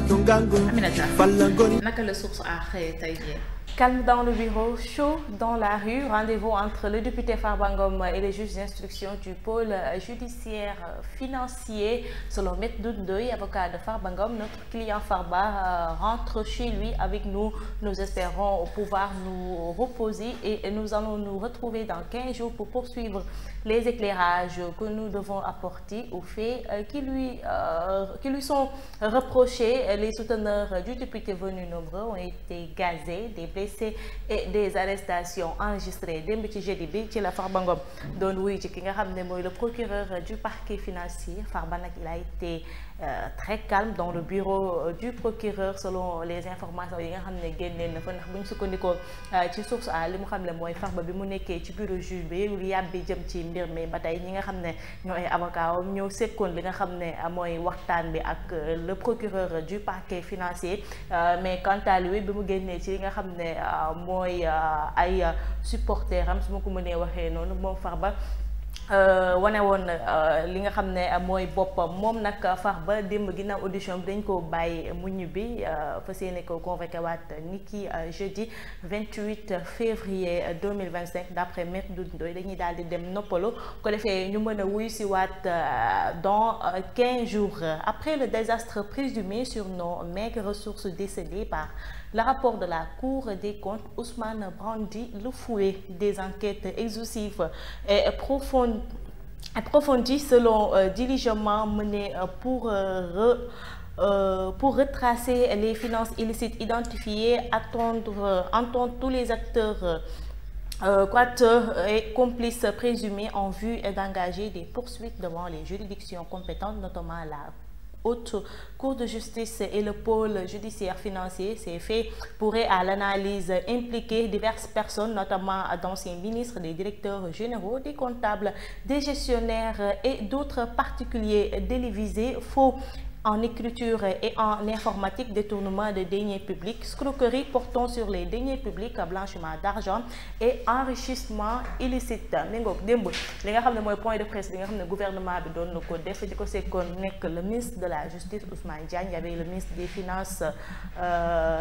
Aminata naka la source a xëy tey jii. Calme dans le bureau, chaud dans la rue. Rendez-vous entre le député Farba Ngom et les juges d'instruction du pôle judiciaire financier. Selon Maître Doudou Ndoye, avocat de Farba Ngom, notre client Farba rentre chez lui avec nous. Nous espérons pouvoir nous reposer et nous allons nous retrouver dans 15 jours pour poursuivre les éclairages que nous devons apporter aux faits qui lui sont reprochés. Les souteneurs du député venus nombreux ont été gazés, des blessés et des arrestations enregistrées démb ci jeudi bi ci la Farba Ngom doon wuy ci ki nga xam ne mooy le procureur du parquet financier. Farba nag il a été très calme dans le bureau du procureur selon les informations yi nga xam ne génneel na fa ndax bu ñu sukkandikoo ci source a li mu xam ne mooy Farba bi mu nekkee ci bureau juge bi lu yàbbi jëm ci mbir mi ba tey ñi nga xam ne ñoo ay avocat am ñoo sekkoon li nga xam ne mooy waxtaan bi ak le procureur du parquet financier mais quant à lui bi mu génnee ci li nga xam ne mooy ay supporters am su ma ko mënee waxee noonu moom Farba wane woon li nga xam ne mooy boppam moom nag Farba démb ginnaaw audition bi dañ ko bàyyi mu ñibbi fas yéene ko convoqué waat ni ki jeudi 28 février 2025 d'après Maître Doudou Ndoye dañuy daal di dem noppalu ko defee ñu mën a wuyu si waat dans 15 jours après le désastre présumé sur nos maigres ressources décédées par le rapport de la Cour des comptes. Ousmane brandit le fouet des enquêtes exhaustives et approfondies selon diligemment menées pour retracer les finances illicites identifiées, entendre tous les acteurs coacteurs et complices présumés en vue d'engager des poursuites devant les juridictions compétentes, notamment la Haute Cour de justice et le pôle judiciaire financier. Ces faits pourraient à l'analyse impliquer diverses personnes, notamment d'anciens ministres, des directeurs généraux, des comptables, des gestionnaires et d'autres particuliers télévisés, faux en écriture et en informatique, détournement de deniers publics, escroquerie portant sur les deniers publics, blanchiment d'argent et enrichissement illicite. Méngoog démb li nga xam ne mooy point de presse bi nga xam ne gouvernement bi doon na ko def di ko sekkoon nekk le ministre de la justice Ousmane Diagne, il y avait le ministre des finances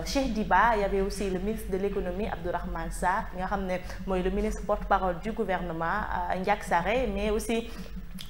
Cheikh Diba, il y avait aussi le ministre de l'économie Abdourahmane Sarr nga xam ne mooy le ministre porte-parole du gouvernement Ndiak Sarré, mais aussi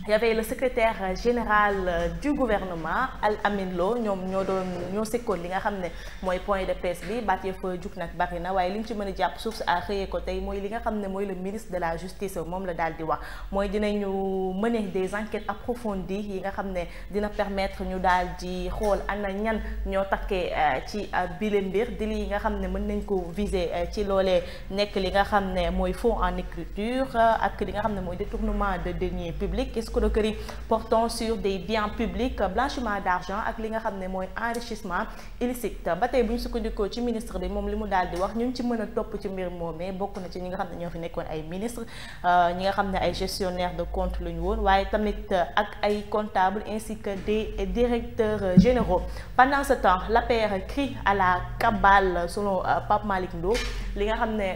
il y avait le secrétaire général du gouvernement Al Amin Lo. ñoo sekkoon li nga xam ne mooy point de presse bi baat ya fa jug nag bari na waaye li ñu ci mën a jàpp source a xëyee ko tey mooy li nga xam ne mooy le ministre de la justice moom la daal di wax mooy dinañu mener des enquêtes approfondies yi nga xam ne dina permettre ñu daal di xool ana ñan ñoo takkee ci bile mbir di li nga xam ne mën nañ ko viser ci loolee nekk li nga xam ne mooy faux en écriture ak li nga xam ne mooy détournement de deniers publics, escroquerie portant sur des biens publics, blanchiment d'argent ak li nga xam ne mooy enrichissement illicite. ba tey bu ñu sukkandikoo ci ministre bi moom li mu daal di wax ñu ci mën a topp ci mbir moomee bokk na ci ñi nga xam ne ñoo fi nekkoon ay ministre ñi nga xam ne ay gestionnaire de compte lu ñu woon waaye tamit ak ay comptables ainsi que des directeurs généraux. Pendant ce temps l'APR crie à la cabale selon Pape Malick Ndour. li nga xam ne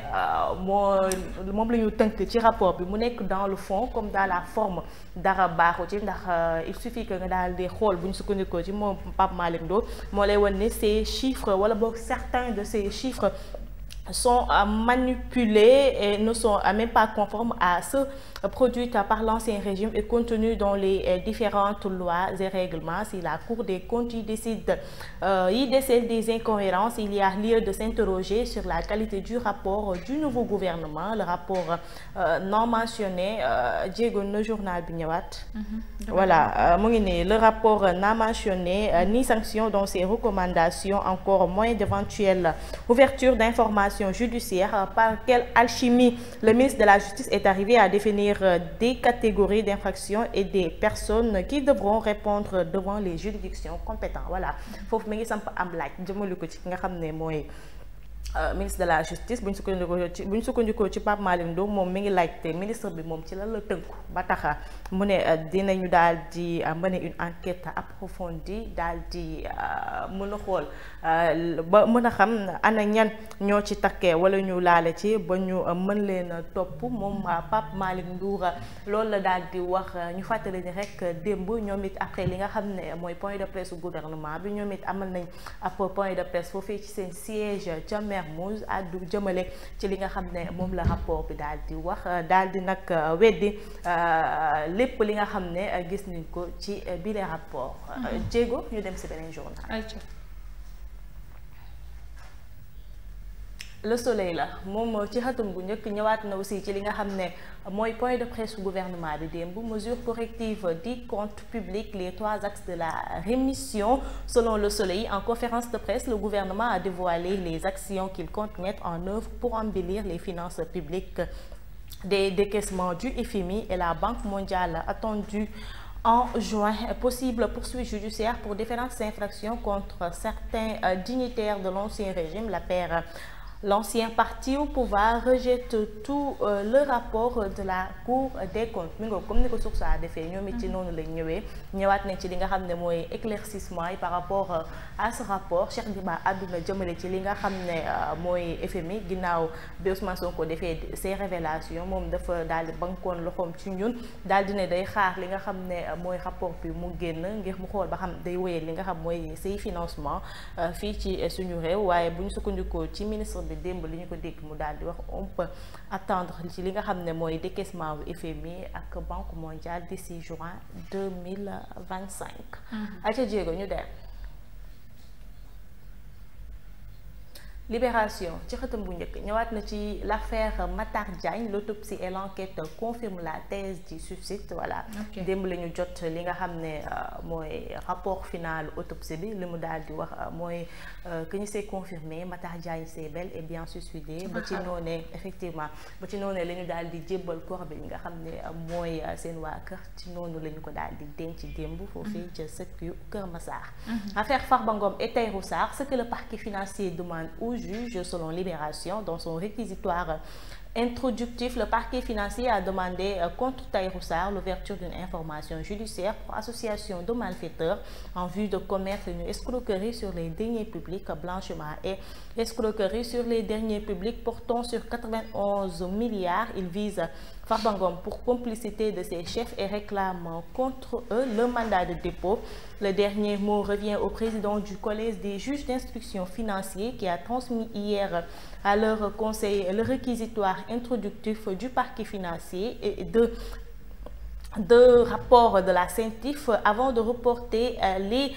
moom la ñu tënk ci rapport bi mu nekk dans le fond comme dans la forme dara baaxu ci ndax il suffit que nga daal di xool bu ñu sukkandikoo ci moom Pape Malick Ndour moo lay wan ne ces chiffres wala boog certains de ces chiffres sont manipulés et ne sont même pas conformes à ceux produits par l'ancien régime et contenus dans les différentes lois et règlements. Si la Cour des comptes y décède des incohérences, il y a lieu de s'interroger sur la qualité du rapport du nouveau gouvernement. Le rapport non mentionné jéego na journal bi ñëwaat. Voilà mu ngi ne le rapport n'a mentionné ni sanction dans ses recommandations, encore moins d'éventuelle ouverture d'informations judiciaire. Par quelle alchimie le ministre de la Justice est arrivé à définir des catégories d'infractions et des personnes qui devront répondre devant les juridictions compétentes. Voilà foofu mi ngi samp am laaj jëmale ko ci ki nga xam ne mooy ministre de la justice bu ñu sukkandikoo ci Pape Malick Ndour moom mi ngi laajte ministre bi moom ci lan la tënku ba taxa mu ne dinañu daal di mener une enquête approfondie daal di mën a xool ba mën a xam ana ñan ñoo ci takkee wala ñu laale ci ba ñu mën leen topp moom Pape Malick Ndour loolu la daal di wax. ñu fàttali ni rek démb ñoom it après li nga xam ne mooy point de presse gouvernement bi ñoom it amal nañ ab point de presse foofee ci seen siège ca Mermoz addu jëmale ci li nga xam ne moom la rapport bi daal di wax daal di nag weddi lépp li nga xam ne gis nañ ko ci bile rapport. Diego ñu dem si beneen journal. Le Soleil la moom ci xatum bu njëkk ñëwaat na aussi ci li nga xam ne mooy point de presse gouvernement bi démb mesures correctives des comptes publics les 3 axes de la rémission. Selon Le Soleil, en conférence de presse, le gouvernement a dévoilé les actions qu'il compte mettre en œuvre pour embellir les finances publiques. Des décaissements du FMI et la Banque mondiale attendus en juin, possible poursuite judiciaire pour différentes infractions contre certains dignitaires de l'ancien régime. L'ancien parti au pouvoir rejette tout le rapport de la Cour des comptes mi nga comme ni ko source a defee ñoom it ci noonu lañ ñëwaat nañ ci li nga xam ne mooy éclaircissement yi par rapport à ce rapport. Cheikh Diba àdduna jëmale ci li nga xam ne mooy FMI ginnaaw bi Ousmane Sonko defee ces révélations moom dafa daal di bankoon loxoom ci ñun daal di ne day xaar li nga xam ne mooy rapport bi mu génn ngir mu xool ba xam day wéyal li nga xam mooy say financement fii ci suñu réew. waaye bu ñu sukkandikoo ci ministre bi démb li ñu ko dégg mu daal di wax on peut attendre ci li nga xam ne mooy décaissement bu FMI ak Banque mondiale d'ici juin 2025. aca jéego ñu dem Libération ci xëtam bu njëkk ñëwaat na ci l'affaire Matar Diagne. L'autopsie et l'enquête confirment la thèse du suicide. Voilà démb la ñu jot li nga xam ne mooy rapport final autopsie bi li mu daal di wax mooy que ñu s'est confirmé Matar Diagne s'est bel et bien suicidé. ba ci noonee effectivement ba ci noonee la ñu daal di jébbal corps bi nga xam ne mooy seen waa kër ci noonu la ñu ko daal di denc démb foofii ca sëkk Kër Massar. Affaire Farba Ngom et Tahirou Sarr, ce que le parquet financier demande au juge selon Libération dans son réquisitoire introductif. Le parquet financier a demandé contre Tahirou Sarr l'ouverture d'une information judiciaire pour association de malfaiteurs en vue de commettre une escroquerie sur les deniers publics, blanchiment et escroquerie sur les deniers publics portant sur 91 milliards. Il vise Farba Ngom pour complicité de ses chefs et réclame contre eux le mandat de dépôt. Le dernier mot revient au président du collège des juges d'instruction financiers qui a transmis hier à leur conseil le réquisitoire introductif du parquet financier et de rapport de la CENTIF avant de reporter les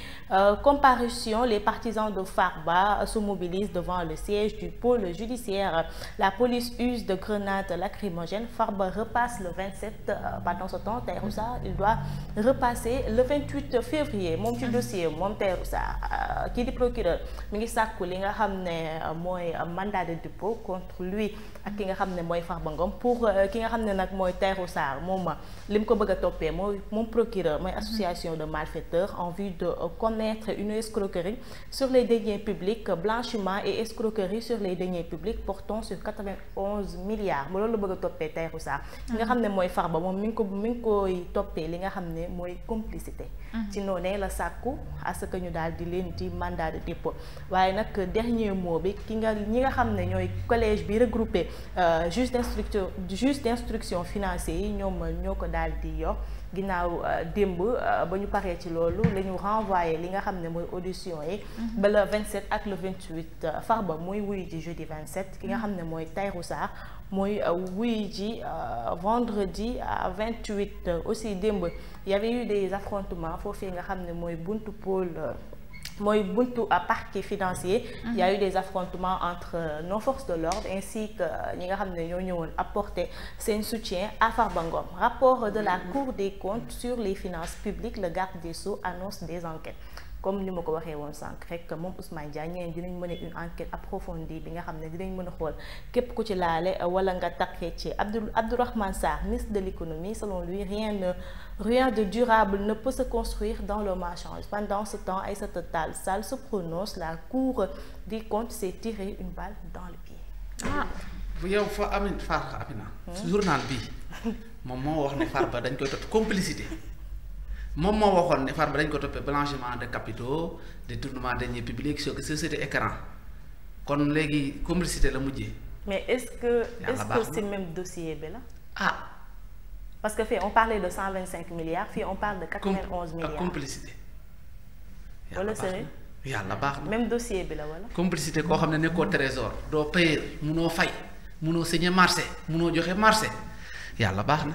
comparutions. Les partisans de Farba se mobilisent devant le siège du pôle judiciaire. La police use de grenades lacrymogènes. Farba repasse le 27 pendant ce temps. Tahirou Sarr, il doit repasser le 28 février. Moom ci dossier moom Tahirou Sarr kii di procureur mi ngi sàkku li nga xam ne mooy mandat de dépôt contre lui ak ki nga xam ne mooy Farba Ngom. Pour ki nga xam ne nag mooy Tahirou Sarr moom lim ko bëgg a toppee mon procureur mooy association de malfaiteurs en vue de commettre une escroquerie sur les deniers publics, blanchiment et escroquerie sur les deniers publics portant sur 91 milliards. Mo loolu la bëgg a toppee Tahirou Sarr. Li nga xam ne mooy Farba moom mi ngi koy toppee li nga xam ne mooy complicité. ci noonee la sàkku à ce que ñu daal di leen di mandat de dépôt. waaye nag dernier mot bi ñi nga xam ne ñooy collège bi regroupé juge d'instruction financier yi ñoom ñoo ko daal di yor. ginnaaw démb ba ñu paree ci loolu la ñu renvoyé li nga xam ne mooy audition yi ba le 27 ak le 28 Farba mooy wuy ji jeudi 27 ki nga xam ne mooy Tahirou Sarr mooy wuy ji vendredi 28 aussi démb y avait eu des affrontements foofii nga xam ne mooy buntu pôle mooy buntu parquet financier. Il y a eu des affrontements entre nos forces de l'ordre ainsi que ñi nga xam ne ñoo ñëwoon apporter seen soutien à Farba Ngom. Rapport de la Cour des comptes sur les finances publiques, le garde des Sceaux annonce des enquêtes. comme ni ma ko waxee woon sànq rek moom Ousmane Diagne ñeen dinañ mën a une enquête approfondie bi nga xam ne dinañ mën a xool képp ku ci laale wala nga takkee ci Abdourahmane Sarr, ministre de l'économie, selon lui rien de durable ne peut se construire dans le mensonge. Pendant ce temps, Aïssata Tall Sall se prononce, la Cour des comptes s'est tiré une balle dans le pied. Ah bu yow fa Amina journal bi moom moo wax ne Farba dañ koy topp complicité moom moo waxoon ne Farba dañ ko toppee blanchiment de capitaux, détournement de deniers publics, société écran kon léegi complicité la mujjee. Mais est-ce que c'est même dossier bi la. Ah parce que fii on parlait de 125 milliards fii on parle de 91 milliards. complicité. wala c'est yàlla baax na même dossier bi la wala. complicité koo xam ne nekkoo trésor doo payer munoo fay munoo signer marché munoo joxe marché yàlla baax na.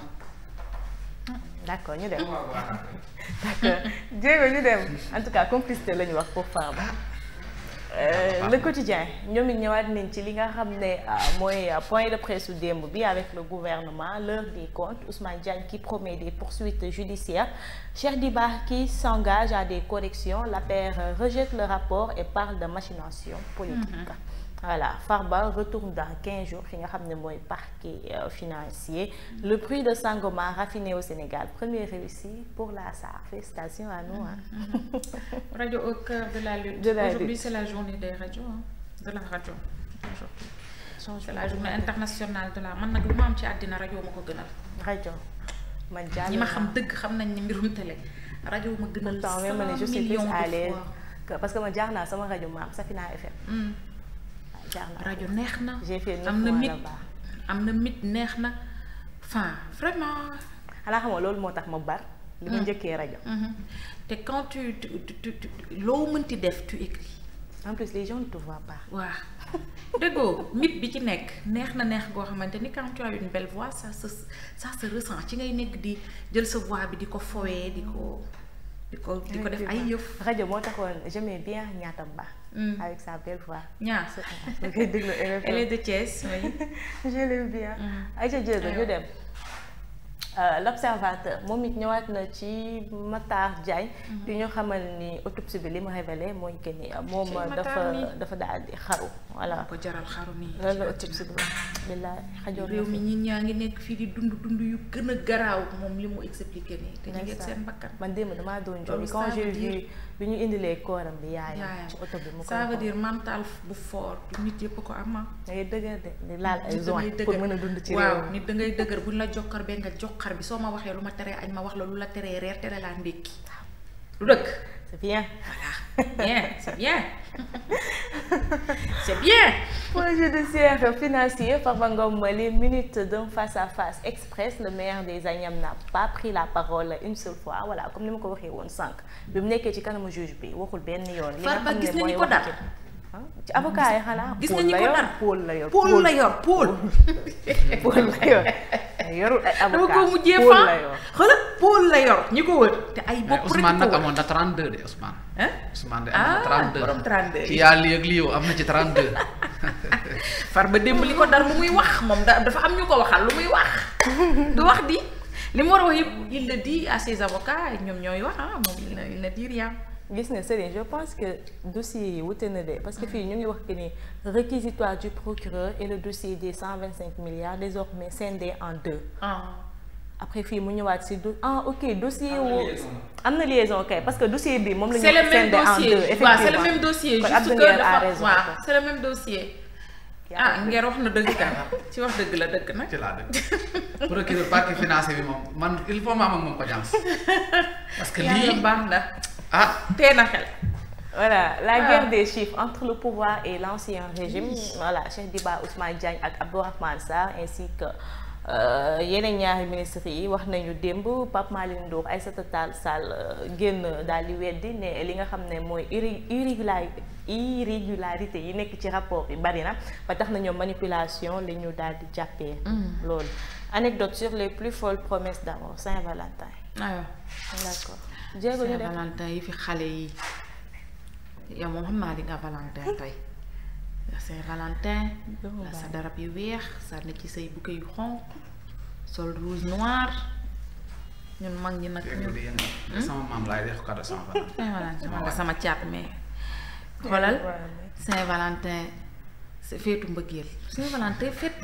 d'accord ñu dem d'accord jéego ñu dem en tout cas complicité la ñu wax pour Farba. Le quotidien ñoom it ñëwaat nañ ci li nga xam ne mooy point de presse su démb bi avec le gouvernement, l'heure des comptes, Ousmane Diagne qui promet des poursuites judiciaires, Cheikh Diba qui s'engage à des corrections, l'APR rejette le rapport et parle de machination politique. Voilà, Farba retourne dans 15 jours fi nga xam ne mooy parquet financier. Le prix de Sangomar raffiné au Sénégal, première réussite pour la SAR. Félicitations à nous. Radio au cœur de la lutte. Aujourd'hui c'est la journée des radios, de la radio. C'est la journée internationale de la man nag lu ma am ci àddina rajo ma ko gënal. rajo man jàll ñi ma xam dëgg xam nañ ni mbirum télé rajo ma gënal 100 millions de fois. parce que ma jaar naa sama rajo maam Safina FM. rajo neex na. j'ai fait am na mit neex na enfin vraiment. xanaa xam nga loolu moo tax ma bar. li ma njëkkee rajo. te quand tu loo mënti def tu écris. en plus les gens ne te voient pas. waaw déggoo mit bi ci nekk neex na neex goo xamante ni quand tu as une belle voix ça se ressent ci ngay nekk di jël sa voix bi di ko fowee di ko def ay yëf. rajo moo taxoon j'aimais bien Niatta Ba. Avec sa belle voix. Elle est de Thiès, oui. Je l'aime bien. Aïcha Diego ñu dem. L'observateur moom it ñëwaat na ci Matar Diagne. di ñu xamal ni autopsie bi li mu révélé mooy que ni moom dafa daal di xaru. voilà ko jaral xaru nii. loolu la autopsie bi wax. billaay xajoon réew mi ñi ñaa ngi nekk fii di dund yu gën a garaaw moom li mu expliqué nii. te ñu ngi seen bakkan. man démb damaa doon jooy quand j'ai vu bi ñu indilee kooram bi yaayam ci oto bi mu ko. ça veut dire mental bu fort du nit yëpp ko am. da ngay dëgër de di laal ay zone pour mën a dund ci réew mi. waaw nit da ngay dëgër buñ la jokkar bee nga jokkar bi soo ma waxee lu ma teree añ ma wax la lu la teree reer tere laa ndékki lu dëkk. c'est bien. voilà bien c'est bien c'est bien. Point judiciaire financier, Farba Ngom, les minutes d'un face-à-face express, le maire des Agnam n'a pas pris la parole une seule fois. Voilà, comme nous l'avons dit, on sent que nous sommes ci kanamu juge bi waxul benn yoon. Farba gis nañu ko dal. ci avocat yi xanaa. gis nañu ko dal Paul la yor Paul la yor Paul. Paul la yor. yorul ay avocat dama ko mujjee fa xoolal Paul la yor ñi ko wër te ay bopp rek Ousmane nag amoon na 32 de Ousmane. Ousmane de am na 32 borom 32 ci yaa lii ak lii yow am na ci 32. Farba démb li ko dar lu muy wax moom dafa am ñu ko waxal lu muy wax du wax di li mu war a wax yëpp il le dit à ses avocats ñoom ñooy wax moom il ne dit rien. gis nga Serigne je pense que dossier yi wute na de parce que fii ñu ngi wax que ni réquisitoire du procureur et le dossier des 125 milliards désormais scindé en deux. après fii mu ñëwaat si ok dossier wu am na liaison kay parce que dossier bi moom la ñu scindé en deux effectivement c'est le même dossier juste que dafa waaw c'est le même dossier. Nguer wax na dëgg kan ci wax dëgg la dëgg nag. ci laa dëgg procureur parquet financier bi moom man il faut ma am ak moom audience parce que lii baax na. tee na xel. Voilà, la guerre des chiffres entre le pouvoir et l'ancien régime. Voilà, Cheikh Diba, Ousmane Diagne ak Abdourahmane Sarr ainsi que yeneen ñaari ministres yi wax nañu démb Pape Malick Ndour Aïssata Tall Sall génn daal di weddi ne li nga xam ne mooy irrégularité yi nekk ci rapport bi bari na ba tax na ñoom manipulation la ñu daal di jàppee. loolu anecdote sur les plus folles promesses d'amour Saint-Valentin. D'accord. Jéego ñu def Valentin yi fi xale yi yow moom xam naa di nga Valentin tey c'est Valentin la sa darab yu weex sànni ci say bouquet yu xonq sol rouge noir ñun mag ñi nag. sama maam laay def cadeau Saint-Valentin. Saint-Valentin man nga sama caat mais. xoolal Saint-Valentin c'est feetu mbëggeel Saint-Valentin fête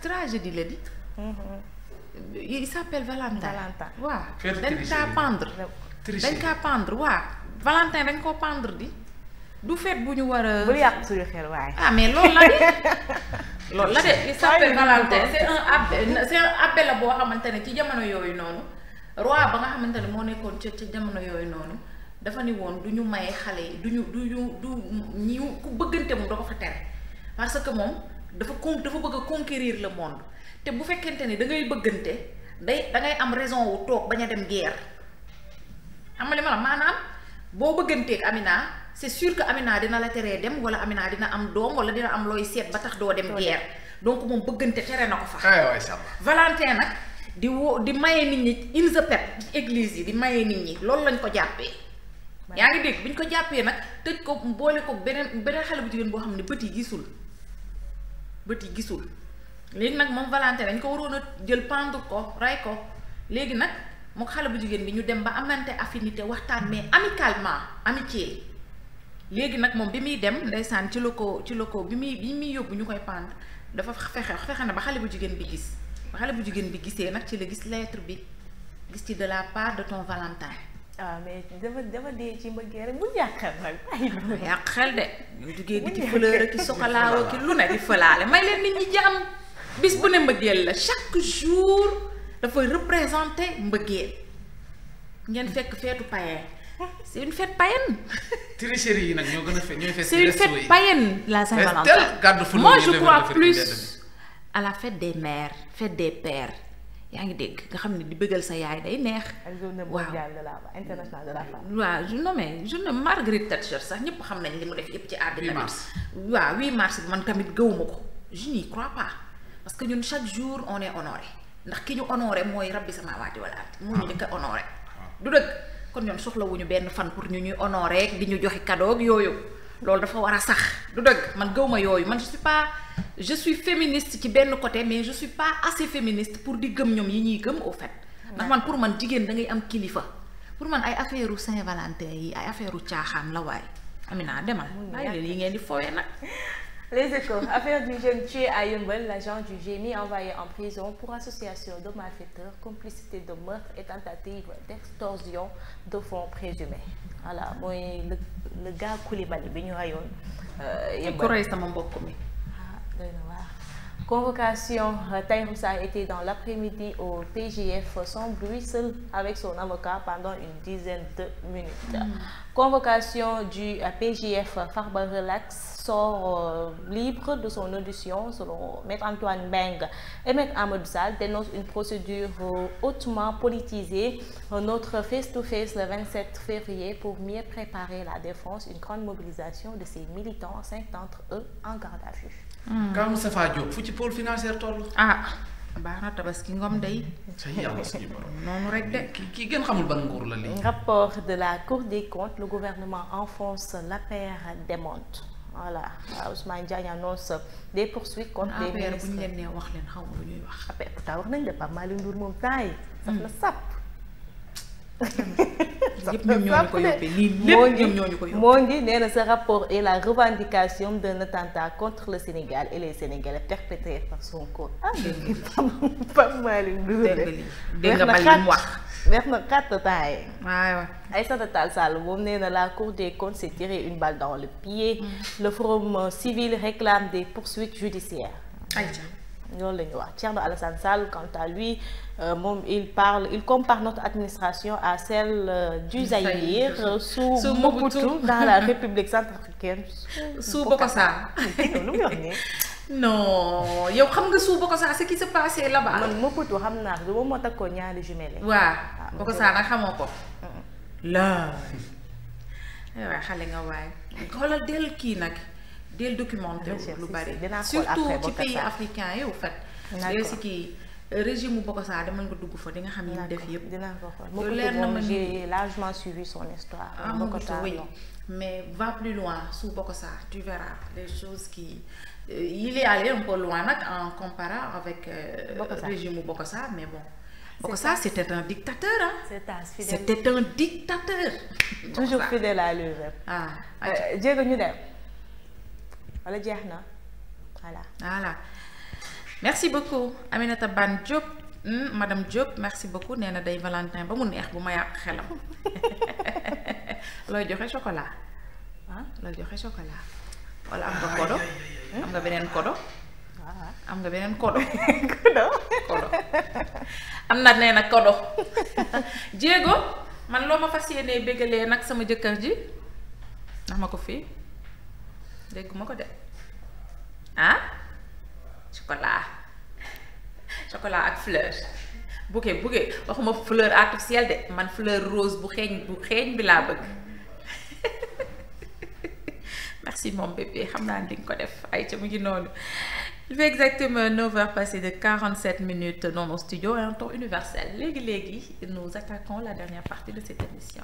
tragédie la di. il s'appelle Valentin. waaw dañ kaa pendre. dañ kaa pendre waaw Valentin dañ koo pendre di. du fête bu ñu war a. bul yàq suñu xel waaye. ah mais loolu la de. loolu la de il s'appelle Valentin c'est un abbé la boo xamante ne ci jamono yooyu noonu roi ba nga xamante ne moo nekkoon ca jamono yooyu noonu dafa ni woon du ñu maye xale yi du ñi ku bëggante moom da ko fa tere parce que moom dafa bëgg a conquérir le monde te bu fekkente ni da ngay bëggante da ngay am raison wu toog bañ a dem guerre xam nga li ma la maanaam boo bëgganteeg Amina c'est sûr que Amina dina la teree dem wala Amina dina am doom wala dina am looy seet ba tax doo dem guerre donc moom bëggante tere na ko fa. Valentin nag di maye nit ñi in the pep ci église yi di maye nit ñi loolu lañ ko jàppee. yaa ngi dégg bi ñu ko jàppee nag tëj ko boole ko beneen xale bu jigéen boo xam ne bët yi gisul léegi nag moom Valentin dañ ko waroon a jël pendre ko rey ko léegi nag moo xale bu jigéen bi ñu dem ba amante affinité waxtaan mais amicalement amitié léegi nag moom bi muy dem ndeysaan ci la ko bi muy yóbbu ñu koy pendre dafa fexe na ba xale bu jigéen bi gis ba xale bu jigéen bi gisee nag ci la gis lettre bi gis ci de la part de ton Valentin. ah mais dafa dee ci mbëggee rek bu yàq xel nag. yàq xel de ñu duggee di ci fleur ak sokolaawa ki lu ne di fëlaale may leen nit ñi jàmm bis bu ne mbëggeel la chaque jour dafay représenter mbëggeel ngeen fekk feetu païen c'est une fête païenne. tricherie yi nag ñoo gën a fe ñooy fête. c'est une fête païenne la Saint-Valentin. Moi je crois plus à la fête des mères fête des pères. yaa ngi dégg nga xam ne di bëggal sa yaay day neex. ak journée mondiale de la internationale de la femme. waaw non mais journée Margaret Thatcher sax ñëpp xam nañ li mu def yëpp ci àddina bi. waaw 8 mars bi man tamit gëwuma ko je n'y crois pas parce que ñun chaque jour on est honoré ndax ki ñu honoré mooy rabbi sama waati wala at moo ñu njëkk a honoré du dëgg kon ñoom soxlawuñu benn fan pour ñu ñuy honoré di ñu joxe cadeau ak yooyu loolu dafa war a sax du dëgg man gëwuma yooyu man je suis féministe ci benn côté mais je suis pas assez féministe pour di gëm ñoom yi ñuy gëm au fait ndax man pour man jigéen da ngay am kilifa pour man ay affaire u Saint-Valentin yi ay affaire u caaxaan la waaye Amina demal bàyyi leen yi ngeen di fowee nag. Les Échos, affaire du jeune tué à Yeumbeul, l'agent du GMI envoyé en prison pour association de malfaiteurs, complicité de meurtre et tentative d'extorsion de fonds présumés. Voilà mooy le gars Koulibaly bi ñu rayoon. ko rey sama mbokk mi. Convocation, Tahirou Sarr était dans l'après-midi au PJF sans bruit, seul avec son avocat pendant une dizaine de minutes. Convocation du PJF, Farba Relax sort libre de son audition selon Maître Antoine Mbengue et Maître Amadou Sall dénonce une procédure hautement politisée. Notre face-to-face le 27 février pour mieux préparer la défense, une grande mobilisation de ses militants, 5 d'entre eux en garde à vue. Ka Moustapha Diop fu ci pôle financier toll. baax na Tabaski Ngom day. sa yàlla suñu borom. noonu rek de. kii gën xamul ban nguur la lii. Rapport de la Cour des comptes, le gouvernement enfonce l'APR démonte. Voilà, Ousmane Diagne annonce des poursuites contre les ministres. bu ñu leen nee wax leen xaw ma lu ñuy wax. APR pourtant wax nañ de Pape Malick Ndour moom temps yi. saf na sàpp. yëpp ñoom ñoo ñu ko yóbbee lii lépp ñoom ñoo ñu ko yóbbee. moo ngi nee na ce rapport est la revendication d'un attentat contre le Sénégal et les Sénégalais perpétré par Sonko. dégg nga Pape Malick Ndour dégg nga Malick mu wax. weex na 4 temps yi. waaw Aïssata Tall Sall moom nee na la Cour des comptes s'est tiré une balle dans le pied. Le Forum civil réclame des poursuites judiciaires. loolu la ñu wax Thierno Alassane Sall quant à lui moom il compare notre administration à celle du Zaïre sous Mobutu dans la République centrafricaine sous Bokassa. lu muy wax nii. non yow xam nga sous Bokassa ce qui se passait là-bas. man Mobutu xam naa ko moom moo takkoo ñaari jumelle. waaw Bokassa nag xamoo ko. la waaw xale nga waaye xoolal del kii nag. del documenté lu bari surtout ci pays africain yi au fait yow si kii régime bu Bokassa demal nga dugg fa di nga xam ni def yëpp dinaa ko xool leer na ma j'ai largement suivi son histoire oui mais va plus loin sous Bokassa tu verras des choses qui il est allé un peu loin nag en comparant avec régime bu Bokassa mais bon Boko ça c'était un dictateur hein. C'était un dictateur. Toujours fidèle à lui-même. Ah. Diego ñu dem wala jeex na voilà. Merci beaucoup Aminata Ban Diop. Madame Diop merci beaucoup nee na day Valentin ba mu neex bu ma yàq xelam. looy joxe chocolat. looy joxe chocolat. wala am nga kodo. am nga beneen kodo. am nga beneen kodo. kodo. am na nee na kodo. Diego man loo ma fas yéenee bégalee nag sama jëkkër ji. ndax ma ko fii. dégg ma ko de. chocolat. chocolat ak fleur. bouquet waxuma fleur artificielle de man fleur rose bu xeeñ bi laa bëgg. merci mon bébé xam naa di nga ko def ay ca mu ngi noonu. Il fait exactement 9h passées de 47 minutes dans nos studios, un temps universel. Léegi nous attaquons la dernière partie de cette émission.